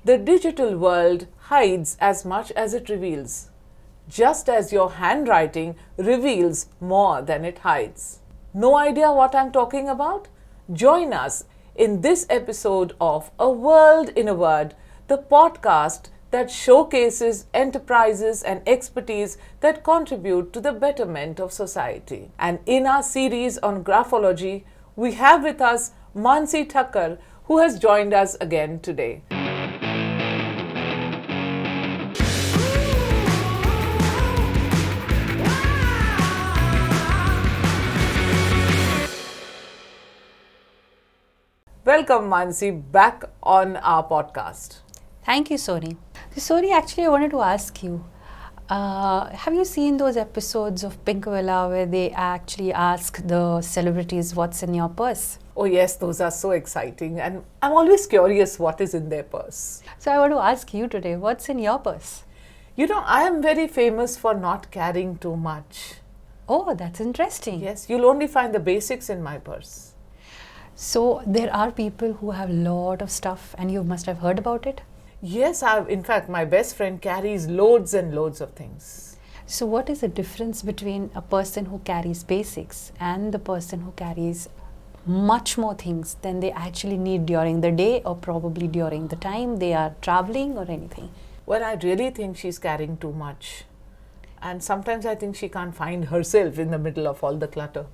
The digital world hides as much as it reveals, just as your handwriting reveals more than it hides. No idea what I'm talking about? Join us in this episode of A World in a Word, the podcast that showcases enterprises and expertise that contribute to the betterment of society. And in our series on graphology, we have with us Mansi Thakkar, who has joined us again today. Welcome, Mansi, back on our podcast. Thank you, Sonie. So, Sonie, actually, I wanted to ask you, have you seen those episodes of Pink Villa where they actually ask the celebrities what's in your purse? Oh yes, those are so exciting, and I'm always curious what is in their purse. So I want to ask you today, what's in your purse? You know, I am very famous for not carrying too much. Oh, that's interesting. Yes, you'll only find the basics in my purse. So there are people who have a lot of stuff and you must have heard about it? Yes, in fact, my best friend carries loads and loads of things. So what is the difference between a person who carries basics and the person who carries much more things than they actually need during the day or probably during the time they are traveling or anything? Well, I really think she's carrying too much. And sometimes I think she can't find herself in the middle of all the clutter.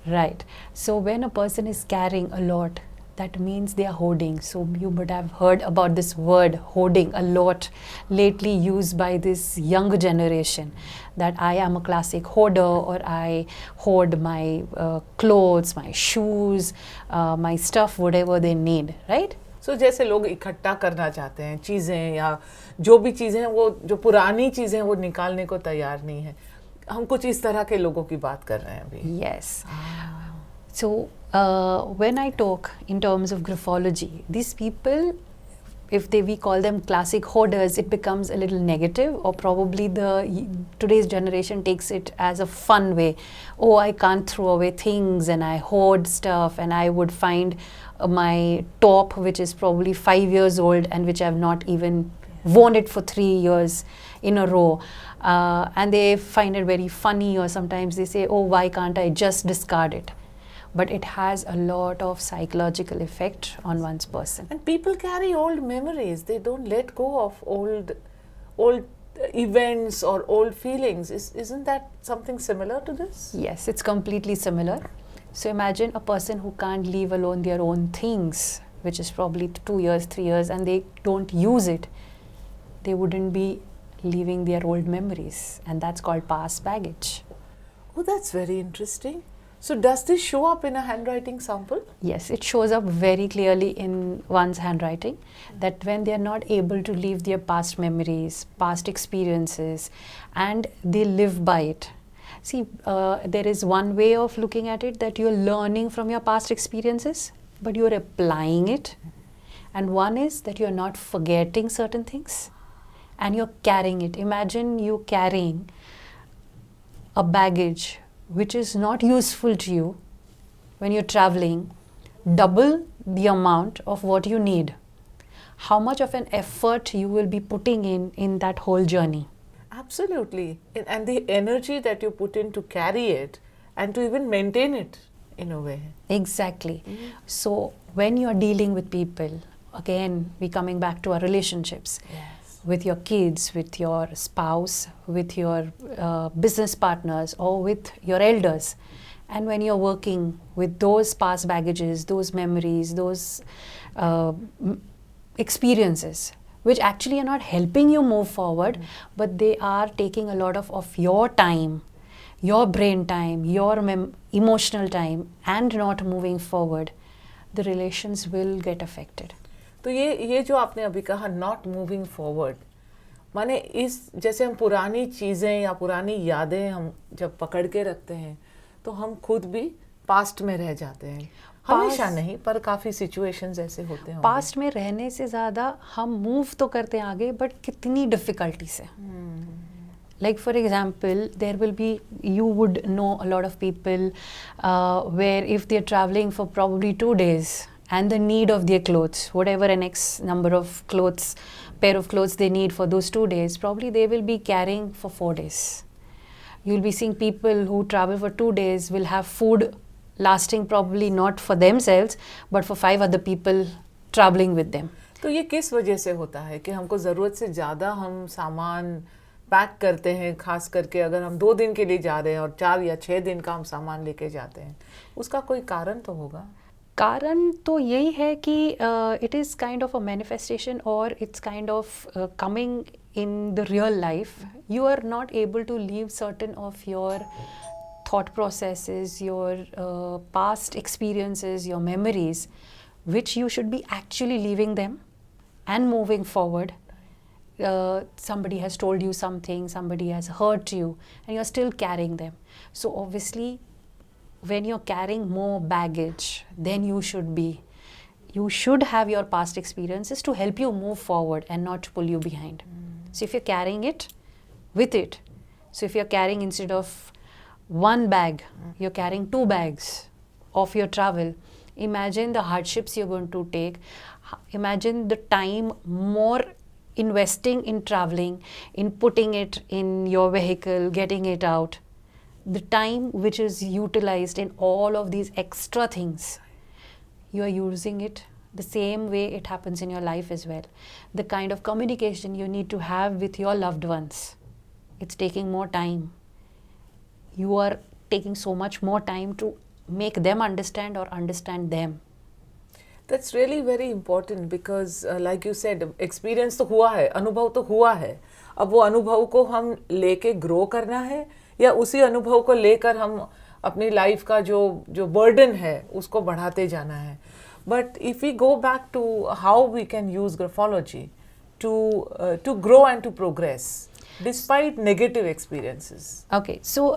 Right. So when a person is carrying a lot, that means they are hoarding. So you would have heard about this word hoarding a lot lately used by this younger generation, that I am a classic hoarder, or I hoard my clothes, my shoes, my stuff, whatever they need, right? So जैसे लोग इकट्ठा करना चाहते हैं चीज़ें या जो भी चीज़ें हैं वो जो पुरानी चीज़ें हैं वो निकालने को तैयार नहीं है. हम कुछ इस तरह के लोगों की बात कर रहे हैं अभी. Yes. So when I talk in terms of graphology, these people, if we call them classic hoarders, it becomes a little negative, or probably today's generation takes it as a fun way. Oh, I can't throw away things and I hoard stuff, and I would find my top which is probably 5 years old and which I've not even worn it for 3 years in a row, and they find it very funny, or sometimes they say, oh, why can't I just discard it? But it has a lot of psychological effect on one's person. And people carry old memories. They don't let go of old events or old feelings. Isn't that something similar to this? Yes, it's completely similar. So imagine a person who can't leave alone their own things, which is probably 2 years, 3 years, and they don't use it. They wouldn't be leaving their old memories, and that's called past baggage. Oh, that's very interesting. So does this show up in a handwriting sample? Yes, it shows up very clearly in one's handwriting, that when they are not able to leave their past memories, past experiences, and they live by it. See, there is one way of looking at it, that you're learning from your past experiences, but you're applying it. And one is that you're not forgetting certain things and you're carrying it. Imagine you carrying a baggage which is not useful to you when you're traveling, double the amount of what you need. How much of an effort you will be putting in that whole journey? Absolutely. And the energy that you put in to carry it and to even maintain it in a way. Exactly. So when you're dealing with people, again, we're coming back to our relationships. Yes. With your kids, with your spouse, with your business partners, or with your elders. And when you're working with those past baggages, those memories, those experiences, which actually are not helping you move forward, but they are taking a lot of your time, your brain time, your emotional time, and not moving forward, the relations will get affected. तो ये जो आपने अभी कहा not moving forward, माने इस जैसे हम पुरानी चीज़ें या पुरानी यादें हम जब पकड़ के रखते हैं तो हम खुद भी पास्ट में रह जाते हैं. हमेशा नहीं, पर काफ़ी सिचुएशंस ऐसे होते हैं. पास्ट में रहने से ज़्यादा हम मूव तो करते हैं आगे, बट कितनी डिफ़िकल्टी से. Like for example, there will be, you would know a lot of people where if they're traveling for probably 2 days and the need of their clothes, whatever an X number of clothes, pair of clothes they need for those 2 days, probably they will be carrying for 4 days. You'll be seeing people who travel for 2 days will have food lasting probably not for themselves, but for 5 other people traveling with them. तो ये किस वजह से होता है कि हमको ज़रूरत से ज़्यादा हम सामान पैक करते हैं, खास करके अगर हम 2 दिन के लिए जा रहे हैं और 4 या 6 दिन का हम सामान लेके जाते हैं, उसका कोई कारण तो होगा? कारण तो यही है कि it is kind of a manifestation और it's kind of coming in the real life. You are not able to leave certain of your thought processes, your past experiences, your memories, which you should be actually leaving them and moving forward. Somebody has told you something, somebody has hurt you, and you're still carrying them. So obviously, when you're carrying more baggage than you should have your past experiences to help you move forward and not to pull you behind. So if you're carrying it with it, so if you're carrying instead of 1 bag, you're carrying 2 bags of your travel, imagine the hardships you're going to take. Imagine the time more investing in traveling, in putting it in your vehicle, getting it out. The time which is utilized in all of these extra things, you are using it the same way it happens in your life as well. The kind of communication you need to have with your loved ones, it's taking more time. You are taking so much more time to make them understand or understand them. That's really very important because like you said, experience तो हुआ है, अनुभव तो हुआ है. अब वो अनुभव को हम लेके grow करना है या उसी अनुभव को लेकर हम अपनी लाइफ का जो burden है उसको बढ़ाते जाना है. But if we go back to how we can use graphology to grow and to progress despite negative experiences. Okay, so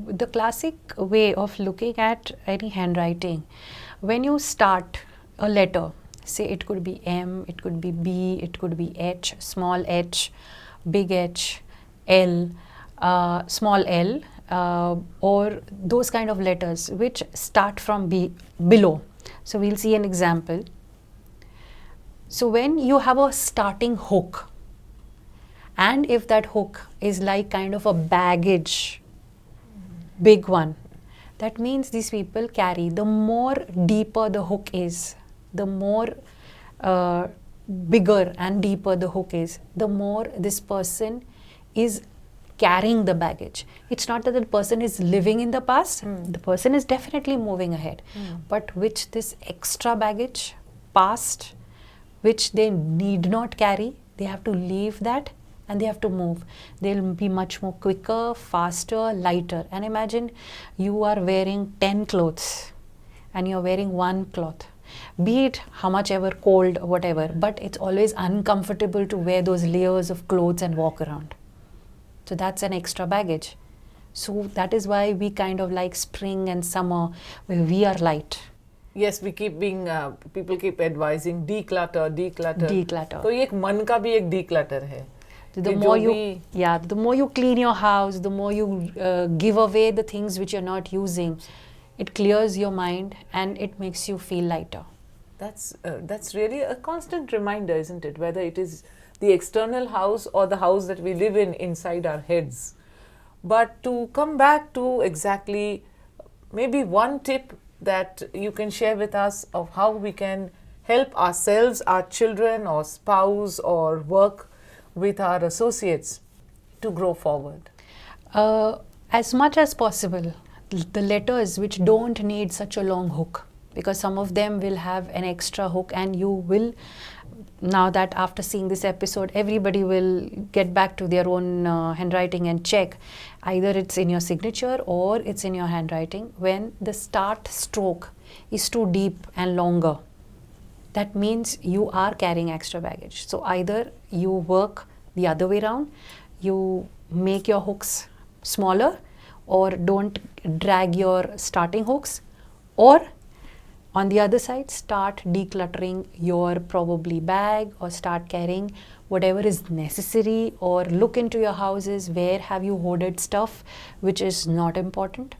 the classic way of looking at any handwriting, when you start a letter, say it could be M, it could be B, it could be H, small h, big H, L, small l, or those kind of letters which start from below. So we'll see an example. So when you have a starting hook, and if that hook is like kind of a baggage, big one, that means these people carry, the more deeper the hook is, the more bigger and deeper the hook is, the more this person is carrying the baggage. It's not that the person is living in the past, the person is definitely moving ahead, but which this extra baggage, past, which they need not carry, they have to leave that and they have to move. They'll be much more quicker, faster, lighter. And imagine you are wearing 10 clothes and you're wearing 1 cloth. Be it how much ever cold or whatever, but it's always uncomfortable to wear those layers of clothes and walk around. So that's an extra baggage. So that is why we kind of like spring and summer where we are light. Yes, we keep being, people keep advising declutter. Declutter. तो ये एक मन का भी एक declutter है. The more you clean your house, the more you give away the things which you're not using, it clears your mind and it makes you feel lighter. That's really a constant reminder, isn't it? Whether it is the external house or the house that we live in inside our heads. But to come back to exactly maybe one tip that you can share with us of how we can help ourselves, our children or spouse or work with our associates to grow forward. As much as possible, the letters which don't need such a long hook, because some of them will have an extra hook, and you will, now that after seeing this episode, everybody will get back to their own handwriting and check either it's in your signature or it's in your handwriting. When the start stroke is too deep and longer, that means you are carrying extra baggage. So either you work the other way around, you make your hooks smaller, or don't drag your starting hooks, or on the other side, start decluttering your probably bag, or start carrying whatever is necessary, or look into your houses, where have you hoarded stuff which is not important.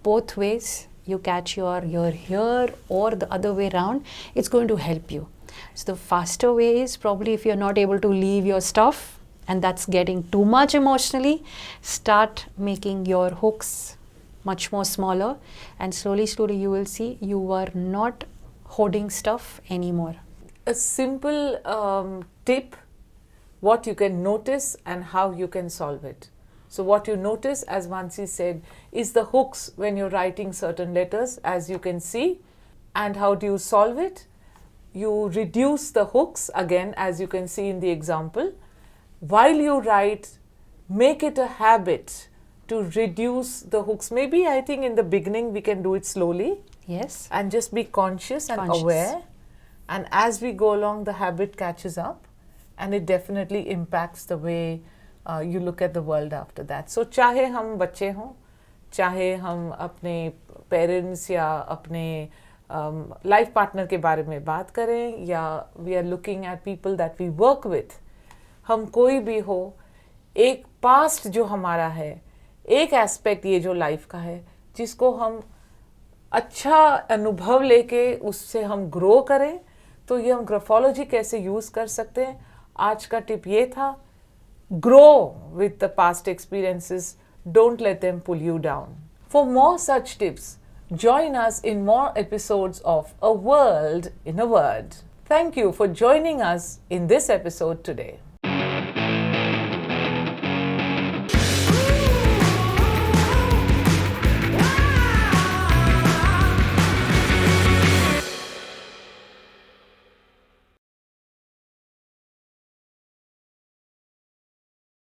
Both ways you catch your ear here or the other way around, it's going to help you. So the faster way is probably if you're not able to leave your stuff and that's getting too much emotionally, start making your hooks much more smaller, and slowly you will see you are not hoarding stuff anymore. A simple tip, what you can notice and how you can solve it. So what you notice, as Mansi said, is the hooks when you're writing certain letters, as you can see. And how do you solve it? You reduce the hooks, again, as you can see in the example. While you write, make it a habit to reduce the hooks. Maybe I think in the beginning we can do it slowly. Yes. And just be conscious and aware. And as we go along, the habit catches up, and it definitely impacts the way you look at the world after that. So चाहे हम बच्चे हों, चाहे हम अपने parents या अपने life partner के बारे में बात करें, या we are looking at people that we work with, हम कोई भी हो, एक past जो हमारा है, एक aspect ये जो life का है, जिसको हम अच्छा अनुभव लेके उससे हम ग्रो करें, तो ये हम ग्राफोलॉजी कैसे यूज़ कर सकते हैं. आज का टिप ये था, grow with the past experiences, don't let them pull you down. For more such tips, join us in more episodes of A World in a Word. Thank you for joining us in this episode today.